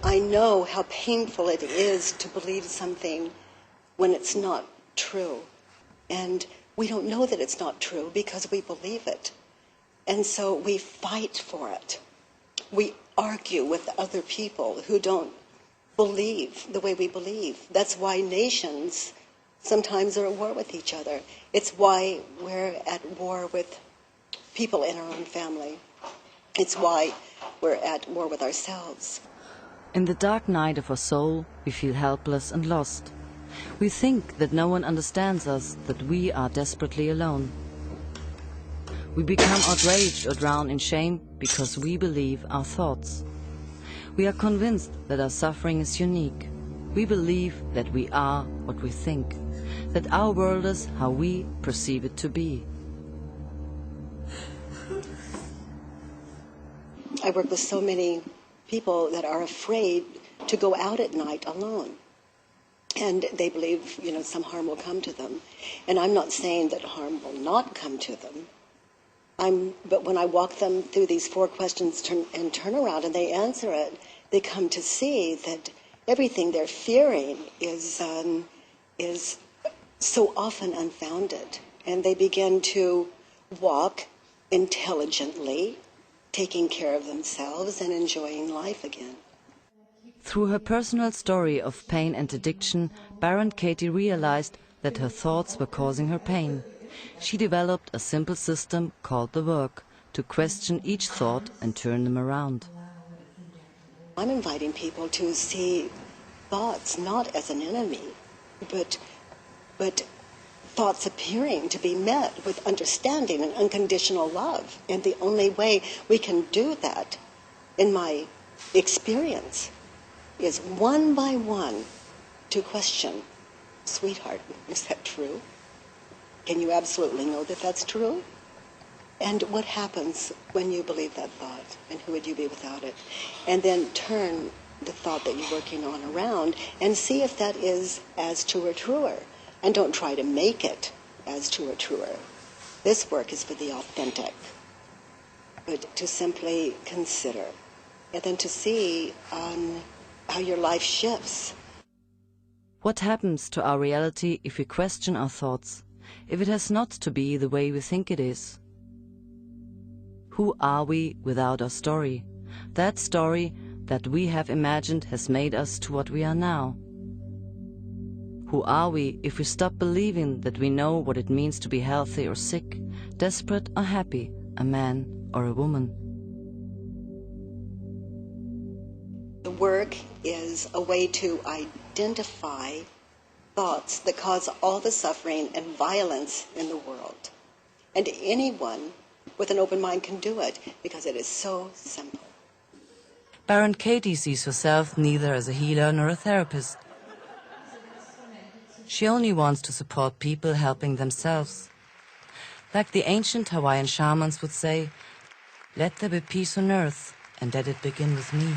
I know how painful it is to believe something when it's not true. And we don't know that it's not true because we believe it. And so we fight for it. We argue with other people who don't believe the way we believe. That's why nations sometimes are at war with each other. It's why we're at war with people in our own family. It's why we're at war with ourselves. In the dark night of our soul, we feel helpless and lost. We think that no one understands us, that we are desperately alone. We become outraged or drown in shame because we believe our thoughts. We are convinced that our suffering is unique. We believe that we are what we think, that our world is how we perceive it to be. I work with so many people that are afraid to go out at night alone. And they believe, some harm will come to them. And I'm not saying that harm will not come to them. But when I walk them through these 4 questions and turn around and they answer it, they come to see that everything they're fearing is so often unfounded. And they begin to walk intelligently, taking care of themselves and enjoying life again. Through her personal story of pain and addiction, Byron Katie realized that her thoughts were causing her pain. She developed a simple system called the work to question each thought and turn them around. I'm inviting people to see thoughts not as an enemy, but thoughts appearing to be met with understanding and unconditional love. And the only way we can do that, in my experience, is one by one to question, sweetheart, is that true? Can you absolutely know that that's true? And what happens when you believe that thought? And who would you be without it? And then turn the thought that you're working on around and see if that is as true or truer. And don't try to make it as true or truer. This work is for the authentic. But to simply consider and then to see how your life shifts. What happens to our reality if we question our thoughts, if it has not to be the way we think it is? Who are we without our story? That story that we have imagined has made us to what we are now. Who are we if we stop believing that we know what it means to be healthy or sick, desperate or happy, a man or a woman? The work is a way to identify thoughts that cause all the suffering and violence in the world. And anyone with an open mind can do it because it is so simple. Byron Katie sees herself neither as a healer nor a therapist. She only wants to support people helping themselves. Like the ancient Hawaiian shamans would say, let there be peace on earth and let it begin with me.